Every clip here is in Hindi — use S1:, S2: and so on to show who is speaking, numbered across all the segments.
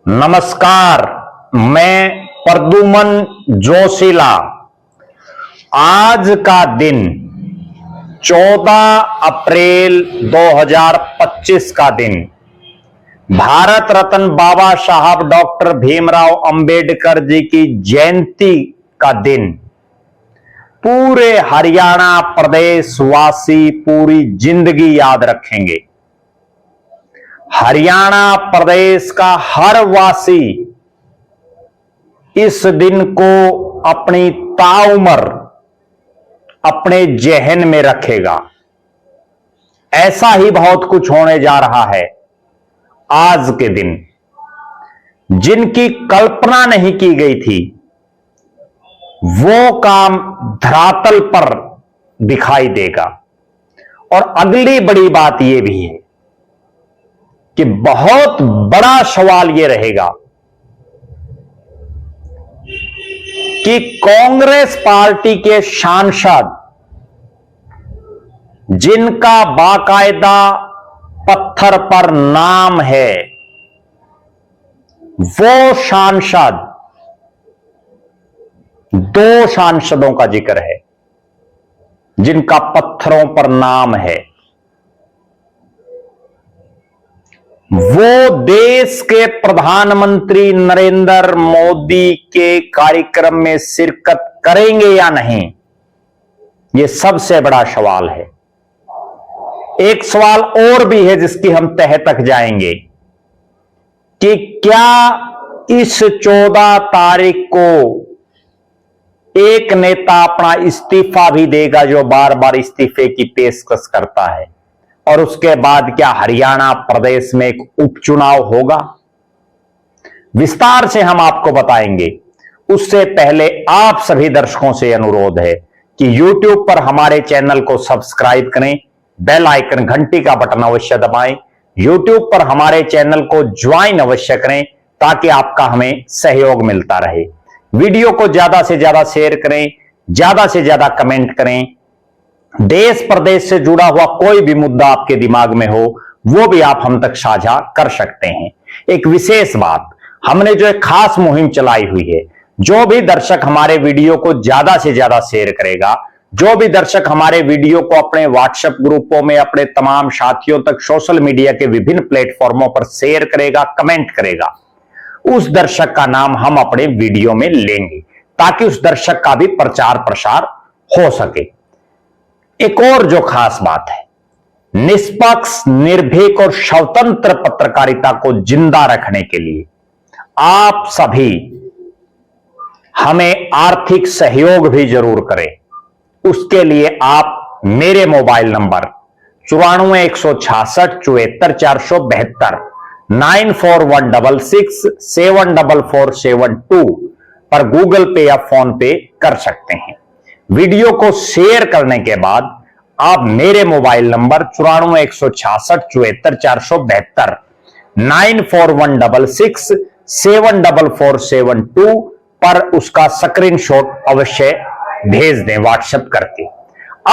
S1: नमस्कार, मैं प्रद्युमन जोशीला। आज का दिन 14 अप्रैल 2025 का दिन भारत रत्न बाबा साहब डॉक्टर भीमराव अंबेडकर जी की जयंती का दिन पूरे हरियाणा प्रदेश वासी पूरी जिंदगी याद रखेंगे। हरियाणा प्रदेश का हर वासी इस दिन को अपनी ताउम्र अपने जहन में रखेगा। ऐसा ही बहुत कुछ होने जा रहा है आज के दिन, जिनकी कल्पना नहीं की गई थी वो काम धरातल पर दिखाई देगा। और अगली बड़ी बात यह भी है कि बहुत बड़ा सवाल यह रहेगा कि कांग्रेस पार्टी के सांसद जिनका बाकायदा पत्थर पर नाम है, वो सांसद, दो सांसदों का जिक्र है जिनका पत्थरों पर नाम है। वो देश के प्रधानमंत्री नरेंद्र मोदी के कार्यक्रम में शिरकत करेंगे या नहीं, यह सबसे बड़ा सवाल है। एक सवाल और भी है जिसकी हम तह तक जाएंगे कि क्या इस 14 तारीख को एक नेता अपना इस्तीफा भी देगा जो बार बार इस्तीफे की पेशकश करता है, और उसके बाद क्या हरियाणा प्रदेश में एक उपचुनाव होगा? विस्तार से हम आपको बताएंगे। उससे पहले आप सभी दर्शकों से अनुरोध है कि YouTube पर हमारे चैनल को सब्सक्राइब करें, बेल आइकन घंटी का बटन अवश्य दबाएं। YouTube पर हमारे चैनल को ज्वाइन अवश्य करें ताकि आपका हमें सहयोग मिलता रहे। वीडियो को ज्यादा से ज्यादा शेयर करें, ज्यादा से ज्यादा कमेंट करें। देश प्रदेश से जुड़ा हुआ कोई भी मुद्दा आपके दिमाग में हो वो भी आप हम तक साझा कर सकते हैं। एक विशेष बात, हमने जो एक खास मुहिम चलाई हुई है, जो भी दर्शक हमारे वीडियो को ज्यादा से ज्यादा शेयर करेगा, जो भी दर्शक हमारे वीडियो को अपने व्हाट्सएप ग्रुपों में अपने तमाम साथियों तक सोशल मीडिया के विभिन्न प्लेटफॉर्मों पर शेयर करेगा, कमेंट करेगा, उस दर्शक का नाम हम अपने वीडियो में लेंगे ताकि उस दर्शक का भी प्रचार प्रसार हो सके। एक और जो खास बात है, निष्पक्ष, निर्भीक और स्वतंत्र पत्रकारिता को जिंदा रखने के लिए आप सभी हमें आर्थिक सहयोग भी जरूर करें। उसके लिए आप मेरे मोबाइल नंबर 9416677472 9416674472 पर गूगल पे या फोन पे कर सकते हैं। वीडियो को शेयर करने के बाद आप मेरे मोबाइल नंबर 9416674472 9416674472 पर उसका स्क्रीनशॉट अवश्य भेज दें व्हाट्सएप करके।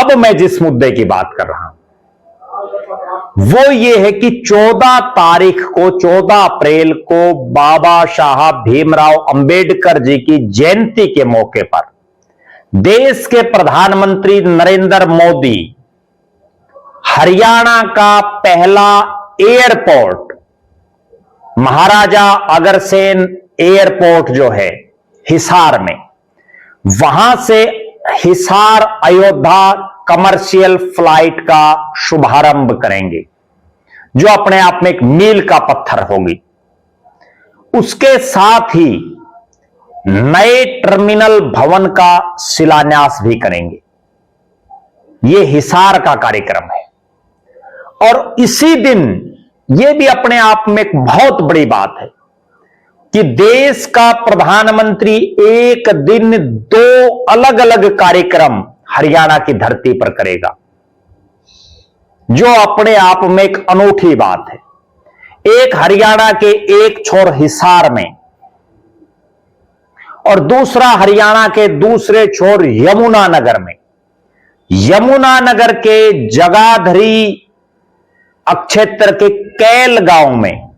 S1: अब मैं जिस मुद्दे की बात कर रहा हूं वो ये है कि 14 तारीख को, 14 अप्रैल को बाबा साहब भीमराव अंबेडकर जी की जयंती के मौके पर देश के प्रधानमंत्री नरेंद्र मोदी हरियाणा का पहला एयरपोर्ट, महाराजा अग्रसेन एयरपोर्ट जो है हिसार में, वहां से हिसार अयोध्या कमर्शियल फ्लाइट का शुभारंभ करेंगे, जो अपने आप में एक मील का पत्थर होगी। उसके साथ ही नए टर्मिनल भवन का शिलान्यास भी करेंगे। यह हिसार का कार्यक्रम है। और इसी दिन यह भी अपने आप में एक बहुत बड़ी बात है कि देश का प्रधानमंत्री एक दिन 2 अलग अलग कार्यक्रम हरियाणा की धरती पर करेगा, जो अपने आप में एक अनूठी बात है। एक हरियाणा के एक छोर हिसार में और दूसरा हरियाणा के दूसरे छोर यमुनानगर में, यमुनानगर के जगाधरी क्षेत्र के कैल गांव में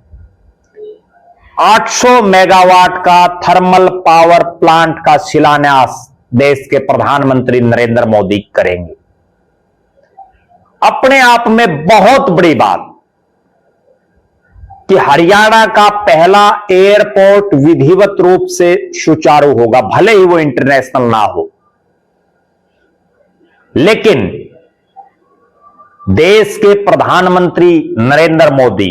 S1: 800 मेगावाट का थर्मल पावर प्लांट का शिलान्यास देश के प्रधानमंत्री नरेंद्र मोदी करेंगे। अपने आप में बहुत बड़ी बात कि हरियाणा का पहला एयरपोर्ट विधिवत रूप से सुचारू होगा, भले ही वो इंटरनेशनल ना हो, लेकिन देश के प्रधानमंत्री नरेंद्र मोदी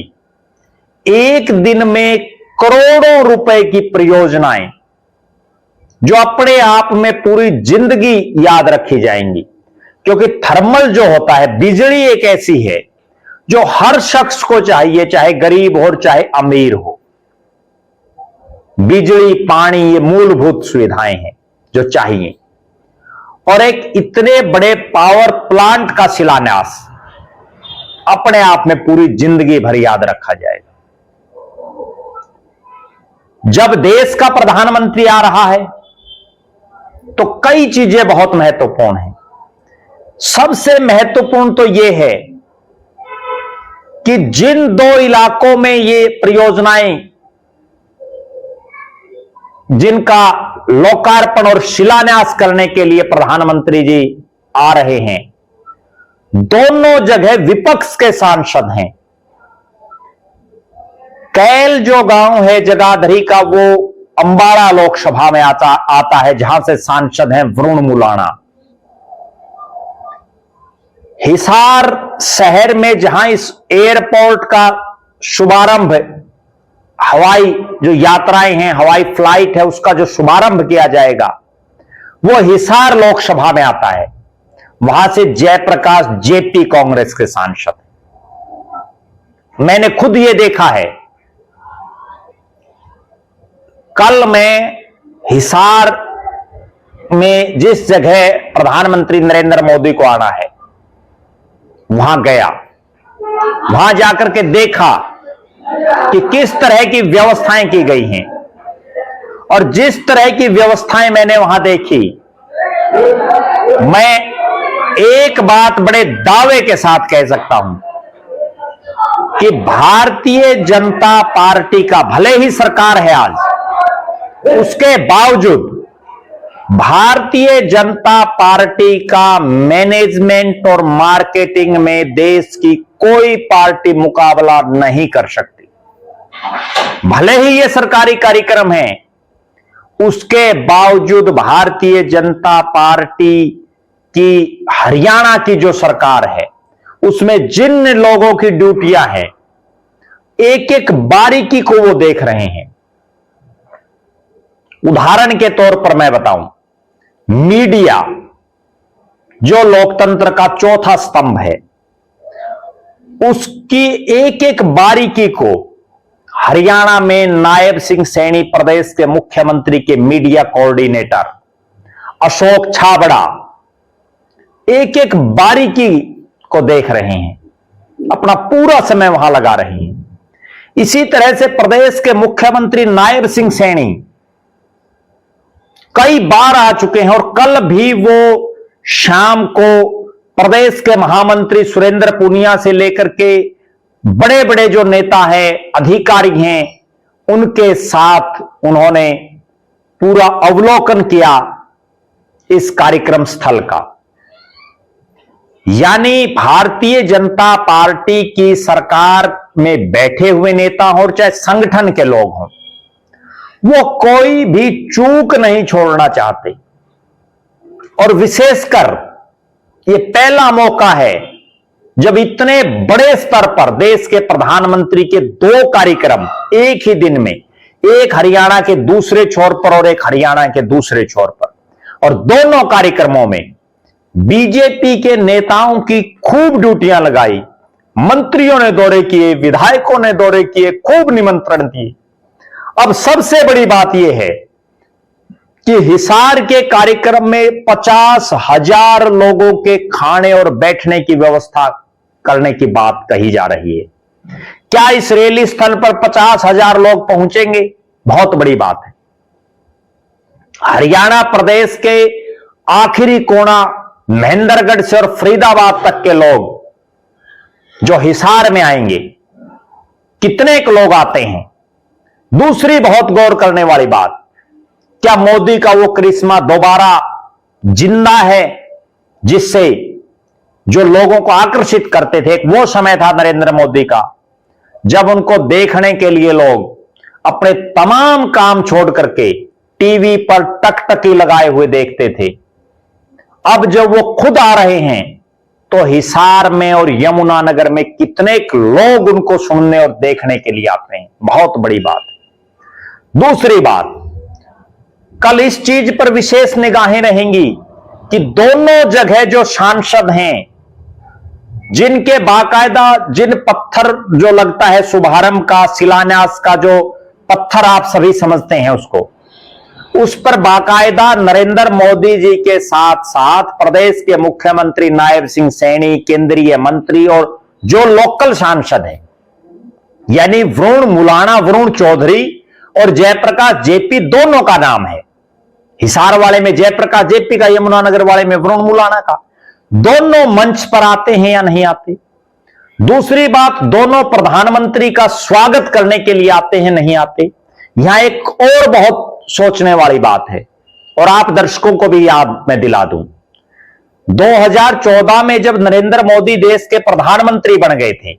S1: एक दिन में करोड़ों रुपए की परियोजनाएं जो अपने आप में पूरी जिंदगी याद रखी जाएंगी, क्योंकि थर्मल जो होता है, बिजली एक ऐसी है जो हर शख्स को चाहिए, चाहे गरीब हो चाहे अमीर हो। बिजली, पानी, ये मूलभूत सुविधाएं हैं जो चाहिए, और एक इतने बड़े पावर प्लांट का शिलान्यास अपने आप में पूरी जिंदगी भर याद रखा जाएगा। जब देश का प्रधानमंत्री आ रहा है तो कई चीजें बहुत महत्वपूर्ण हैं। सबसे महत्वपूर्ण तो यह है कि जिन 2 इलाकों में ये परियोजनाएं, जिनका लोकार्पण और शिलान्यास करने के लिए प्रधानमंत्री जी आ रहे हैं, दोनों जगह विपक्ष के सांसद हैं। कैल जो गांव है जगाधरी का, वो अंबाला लोकसभा में आता है, जहां से सांसद हैं वरुण मुलाणा। हिसार शहर में जहां इस एयरपोर्ट का शुभारंभ, हवाई जो यात्राएं हैं, हवाई फ्लाइट है, उसका जो शुभारंभ किया जाएगा, वो हिसार लोकसभा में आता है। वहां से जयप्रकाश जेपी कांग्रेस के सांसद। मैंने खुद ये देखा है। कल मैं हिसार में जिस जगह प्रधानमंत्री नरेंद्र मोदी को आना है वहां गया, वहां जाकर के देखा कि किस तरह की व्यवस्थाएं की गई हैं, और जिस तरह की व्यवस्थाएं मैंने वहां देखी, मैं एक बात बड़े दावे के साथ कह सकता हूं कि भारतीय जनता पार्टी का, भले ही सरकार है आज, उसके बावजूद भारतीय जनता पार्टी का मैनेजमेंट और मार्केटिंग में देश की कोई पार्टी मुकाबला नहीं कर सकती। भले ही ये सरकारी कार्यक्रम है, उसके बावजूद भारतीय जनता पार्टी की हरियाणा की जो सरकार है, उसमें जिन लोगों की ड्यूटियां हैं, एक एक बारीकी को वो देख रहे हैं। उदाहरण के तौर पर मैं बताऊं, मीडिया जो लोकतंत्र का चौथा स्तंभ है, उसकी एक एक बारीकी को हरियाणा में नायब सिंह सैनी, प्रदेश के मुख्यमंत्री के मीडिया कोऑर्डिनेटर अशोक छाबड़ा, एक एक बारीकी को देख रहे हैं, अपना पूरा समय वहां लगा रहे हैं। इसी तरह से प्रदेश के मुख्यमंत्री नायब सिंह सैनी कई बार आ चुके हैं, और कल भी वो शाम को प्रदेश के महामंत्री सुरेंद्र पुनिया से लेकर के बड़े बड़े जो नेता हैं, अधिकारी हैं, उनके साथ उन्होंने पूरा अवलोकन किया इस कार्यक्रम स्थल का। यानी भारतीय जनता पार्टी की सरकार में बैठे हुए नेता हों और चाहे संगठन के लोग हों, वो कोई भी चूक नहीं छोड़ना चाहते। और विशेषकर ये पहला मौका है जब इतने बड़े स्तर पर देश के प्रधानमंत्री के 2 कार्यक्रम एक ही दिन में, एक हरियाणा के दूसरे छोर पर और एक हरियाणा के दूसरे छोर पर, और दोनों कार्यक्रमों में बीजेपी के नेताओं की खूब ड्यूटियां लगाई। मंत्रियों ने दौरे किए, विधायकों ने दौरे किए, खूब निमंत्रण दिए। अब सबसे बड़ी बात यह है कि हिसार के कार्यक्रम में 50,000 लोगों के खाने और बैठने की व्यवस्था करने की बात कही जा रही है। क्या इस रैली स्थल पर 50,000 लोग पहुंचेंगे? बहुत बड़ी बात है। हरियाणा प्रदेश के आखिरी कोना महेंद्रगढ़ से और फरीदाबाद तक के लोग जो हिसार में आएंगे, कितने लोग आते हैं, दूसरी बहुत गौर करने वाली बात, क्या मोदी का वो करिश्मा दोबारा जिंदा है जिससे जो लोगों को आकर्षिट करते थे? एक वो समय था नरेंद्र मोदी का जब उनको देखने के लिए लोग अपने तमाम काम छोड़ करके टीवी पर टकटकी लगाए हुए देखते थे। अब जब वो खुद आ रहे हैं तो हिसार में और यमुनानगर में कितने लोग उनको सुनने और देखने के लिए आते हैं। बहुत बड़ी बात है। दूसरी बात, कल इस चीज पर विशेष निगाहें रहेंगी कि दोनों जगह जो सांसद हैं, जिनके बाकायदा जिन पत्थर जो लगता है शुभारंभ का, शिलान्यास का जो पत्थर आप सभी समझते हैं उसको, उस पर बाकायदा नरेंद्र मोदी जी के साथ साथ प्रदेश के मुख्यमंत्री नायब सिंह सैनी, केंद्रीय मंत्री और जो लोकल सांसद हैं, यानी वरुण मुलाणा, वरुण चौधरी और जयप्रकाश जेपी, दोनों का नाम है। हिसार वाले में जयप्रकाश जेपी का, यमुनानगर वाले में वरुण मुलाणा का। दोनों मंच पर आते हैं या नहीं आते? दूसरी बात, दोनों प्रधानमंत्री का स्वागत करने के लिए आते हैं नहीं आते? यहां एक और बहुत सोचने वाली बात है और आप दर्शकों को भी याद मैं दिला दूं। 2014 में जब नरेंद्र मोदी देश के प्रधानमंत्री बन गए थे,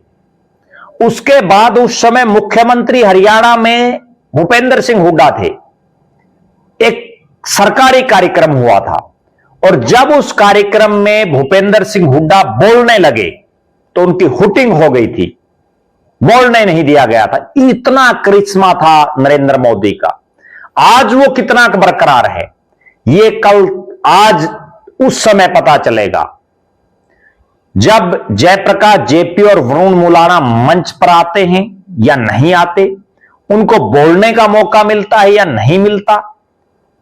S1: उसके बाद उस समय मुख्यमंत्री हरियाणा में भूपेंद्र सिंह हुड्डा थे। एक सरकारी कार्यक्रम हुआ था और जब उस कार्यक्रम में भूपेंद्र सिंह हुड्डा बोलने लगे तो उनकी हुटिंग हो गई थी, बोलने नहीं दिया गया था। इतना करिश्मा था नरेंद्र मोदी का। आज वो कितना बरकरार है, ये कल आज उस समय पता चलेगा जब जयप्रकाश जेपी और वरुण मुलाणा मंच पर आते हैं या नहीं आते, उनको बोलने का मौका मिलता है या नहीं मिलता,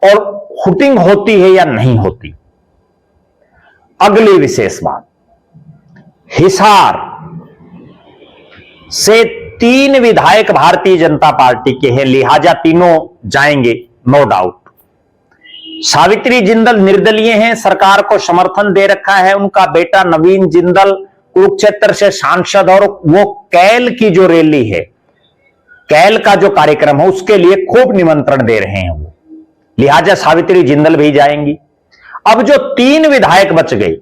S1: और हुटिंग होती है या नहीं होती। अगली विशेष बात, हिसार से 3 विधायक भारतीय जनता पार्टी के हैं, लिहाजा तीनों जाएंगे नो डाउट। सावित्री जिंदल निर्दलीय हैं, सरकार को समर्थन दे रखा है। उनका बेटा नवीन जिंदल कुरुक्षेत्र से सांसद, और वो कैल की जो रैली है, कैल का जो कार्यक्रम है, उसके लिए खूब निमंत्रण दे रहे हैं वो, लिहाजा सावित्री जिंदल भी जाएंगी। अब जो 3 विधायक बच गए,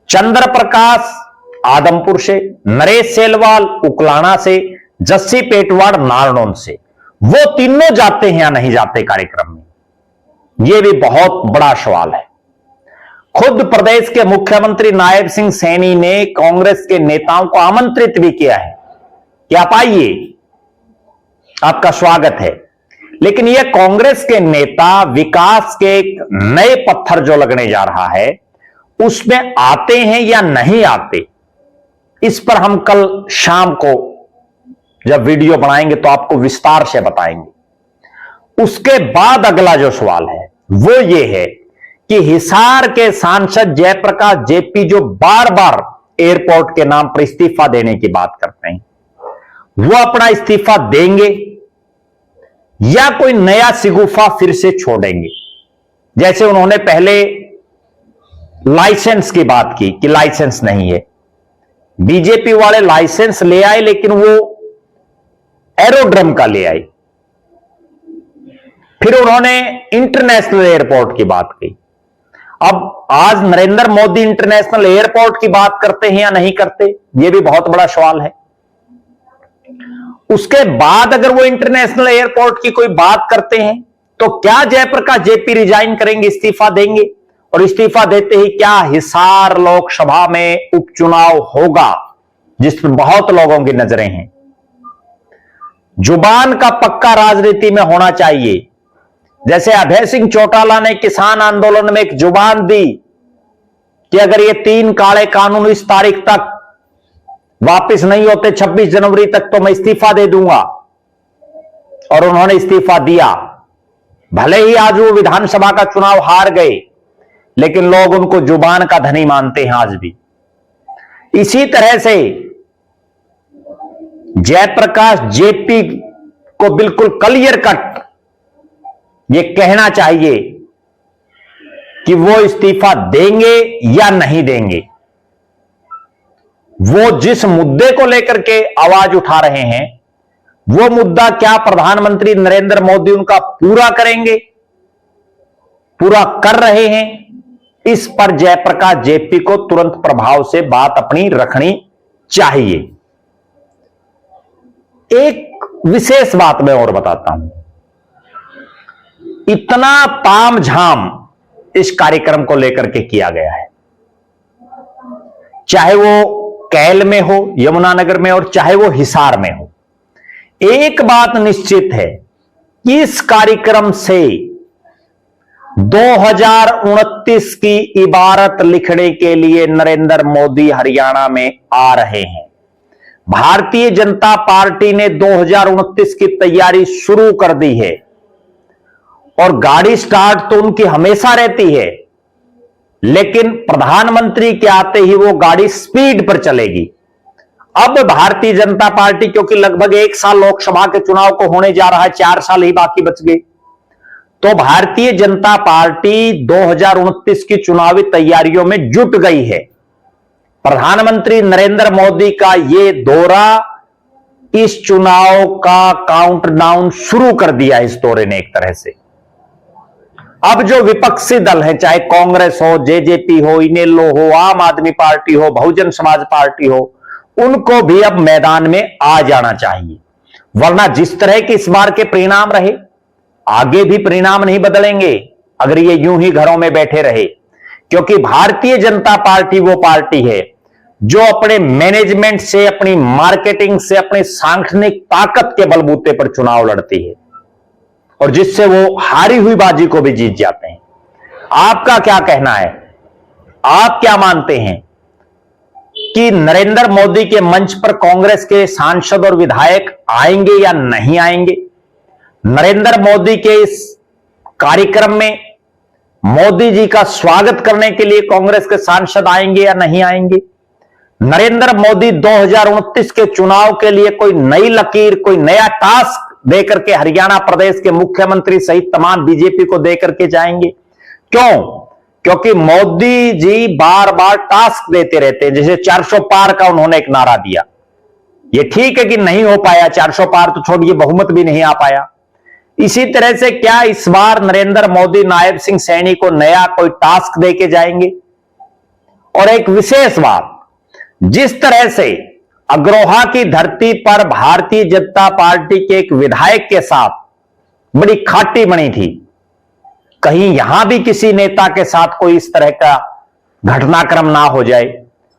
S1: चंद्र प्रकाश आदमपुर से, नरेश सेलवाल उकलाना से, जस्सी पेटवाड़ नारनौल से, वो तीनों जाते हैं या नहीं जाते कार्यक्रम में? यह भी बहुत बड़ा सवाल है। खुद प्रदेश के मुख्यमंत्री नायब सिंह सैनी ने कांग्रेस के नेताओं को आमंत्रित भी किया है कि आप आइए, आपका स्वागत है। लेकिन यह कांग्रेस के नेता विकास के एक नए पत्थर जो लगने जा रहा है, उसमें आते हैं या नहीं आते, इस पर हम कल शाम को जब वीडियो बनाएंगे तो आपको विस्तार से बताएंगे। उसके बाद अगला जो सवाल है वो ये है कि हिसार के सांसद जयप्रकाश जेपी जो बार बार एयरपोर्ट के नाम पर इस्तीफा देने की बात करते हैं, वो अपना इस्तीफा देंगे या कोई नया शिगुफा फिर से छोड़ेंगे? जैसे उन्होंने पहले लाइसेंस की बात की कि लाइसेंस नहीं है, बीजेपी वाले लाइसेंस ले आए लेकिन वो एरोड्रम का ले आए। फिर उन्होंने इंटरनेशनल एयरपोर्ट की बात की। अब आज नरेंद्र मोदी इंटरनेशनल एयरपोर्ट की बात करते हैं या नहीं करते, यह भी बहुत बड़ा सवाल है। उसके बाद अगर वो इंटरनेशनल एयरपोर्ट की कोई बात करते हैं तो क्या जयप्रकाश जेपी रिजाइन करेंगे, इस्तीफा देंगे? और इस्तीफा देते ही क्या हिसार लोकसभा में उपचुनाव होगा, जिस पर बहुत लोगों की नजरें हैं? जुबान का पक्का राजनीति में होना चाहिए। जैसे अभय सिंह चौटाला ने किसान आंदोलन में एक जुबान दी कि अगर ये 3 काले कानून इस तारीख तक वापस नहीं होते, 26 जनवरी तक, तो मैं इस्तीफा दे दूंगा, और उन्होंने इस्तीफा दिया। भले ही आज वो विधानसभा का चुनाव हार गए, लेकिन लोग उनको जुबान का धनी मानते हैं आज भी। इसी तरह से जयप्रकाश जेपी को बिल्कुल क्लियर कट ये कहना चाहिए कि वो इस्तीफा देंगे या नहीं देंगे। वो जिस मुद्दे को लेकर के आवाज उठा रहे हैं वो मुद्दा क्या प्रधानमंत्री नरेंद्र मोदी उनका पूरा करेंगे, पूरा कर रहे हैं? इस पर जयप्रकाश जेपी को तुरंत प्रभाव से बात अपनी रखनी चाहिए। एक विशेष बात मैं और बताता हूं, इतना तामझाम इस कार्यक्रम को लेकर के किया गया है, चाहे वो कैल में हो, यमुनानगर में, और चाहे वो हिसार में हो। एक बात निश्चित है कि इस कार्यक्रम से 2029 की इबारत लिखने के लिए नरेंद्र मोदी हरियाणा में आ रहे हैं। भारतीय जनता पार्टी ने 2029 की तैयारी शुरू कर दी है और गाड़ी स्टार्ट तो उनकी हमेशा रहती है, लेकिन प्रधानमंत्री के आते ही वो गाड़ी स्पीड पर चलेगी। अब भारतीय जनता पार्टी, क्योंकि लगभग 1 साल लोकसभा के चुनाव को होने जा रहा है, 4 साल ही बाकी बच गए, तो भारतीय जनता पार्टी 2029 की चुनावी तैयारियों में जुट गई है। प्रधानमंत्री नरेंद्र मोदी का ये दौरा इस चुनाव का काउंटडाउन शुरू कर दिया इस दौरे ने एक तरह से। अब जो विपक्षी दल है, चाहे कांग्रेस हो, जेजेपी हो, इनेलो हो, आम आदमी पार्टी हो, बहुजन समाज पार्टी हो, उनको भी अब मैदान में आ जाना चाहिए, वरना जिस तरह के इस बार के परिणाम रहे, आगे भी परिणाम नहीं बदलेंगे अगर ये यूं ही घरों में बैठे रहे। क्योंकि भारतीय जनता पार्टी वो पार्टी है जो अपने मैनेजमेंट से, अपनी मार्केटिंग से, अपनी सांगठनिक ताकत के बलबूते पर चुनाव लड़ती है और जिससे वो हारी हुई बाजी को भी जीत जाते हैं। आपका क्या कहना है? आप क्या मानते हैं कि नरेंद्र मोदी के मंच पर कांग्रेस के सांसद और विधायक आएंगे या नहीं आएंगे? नरेंद्र मोदी के इस कार्यक्रम में मोदी जी का स्वागत करने के लिए कांग्रेस के सांसद आएंगे या नहीं आएंगे? नरेंद्र मोदी 2029 के चुनाव के लिए कोई नई लकीर, कोई नया टास्क देकर के हरियाणा प्रदेश के मुख्यमंत्री सहित तमाम बीजेपी को देकर के जाएंगे? क्यों? क्योंकि मोदी जी बार बार टास्क देते रहते हैं। जैसे 400 पार का उन्होंने एक नारा दिया, ये ठीक है कि नहीं हो पाया, 400 पार तो छोड़िए, बहुमत भी नहीं आ पाया। इसी तरह से क्या इस बार नरेंद्र मोदी नायब सिंह सैनी को नया कोई टास्क देके जाएंगे? और एक विशेष बात, जिस तरह से अग्रोहा की धरती पर भारतीय जनता पार्टी के एक विधायक के साथ बड़ी खाटी बनी थी, कहीं यहां भी किसी नेता के साथ कोई इस तरह का घटनाक्रम ना हो जाए,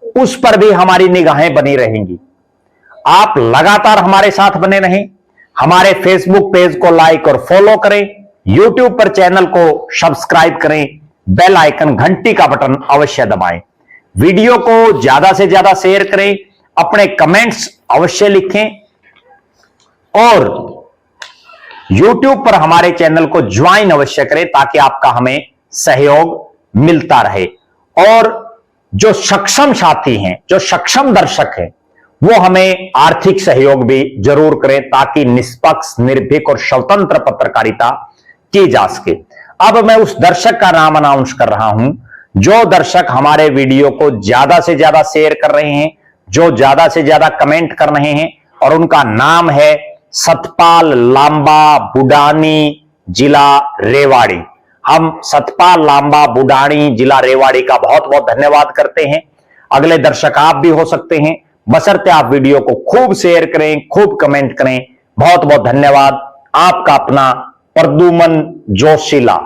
S1: उस पर भी हमारी निगाहें बनी रहेंगी। आप लगातार हमारे साथ बने रहें, हमारे फेसबुक पेज को लाइक और फॉलो करें, यूट्यूब पर चैनल को सब्सक्राइब करें, बेल आइकन घंटी का बटन अवश्य दबाएं, वीडियो को ज्यादा से ज्यादा शेयर करें, अपने कमेंट्स अवश्य लिखें और YouTube पर हमारे चैनल को ज्वाइन अवश्य करें ताकि आपका हमें सहयोग मिलता रहे। और जो सक्षम साथी हैं, जो सक्षम दर्शक हैं, वो हमें आर्थिक सहयोग भी जरूर करें ताकि निष्पक्ष, निर्भीक और स्वतंत्र पत्रकारिता की जा सके। अब मैं उस दर्शक का नाम अनाउंस कर रहा हूं जो दर्शक हमारे वीडियो को ज्यादा से ज्यादा शेयर कर रहे हैं, जो ज्यादा से ज्यादा कमेंट कर रहे हैं, और उनका नाम है सतपाल लांबा बुडानी, जिला रेवाड़ी। हम सतपाल लांबा बुडानी, जिला रेवाड़ी का बहुत बहुत धन्यवाद करते हैं। अगले दर्शक आप भी हो सकते हैं, बशर्ते आप वीडियो को खूब शेयर करें, खूब कमेंट करें। बहुत बहुत धन्यवाद। आपका अपना प्रद्युमन जोशीला।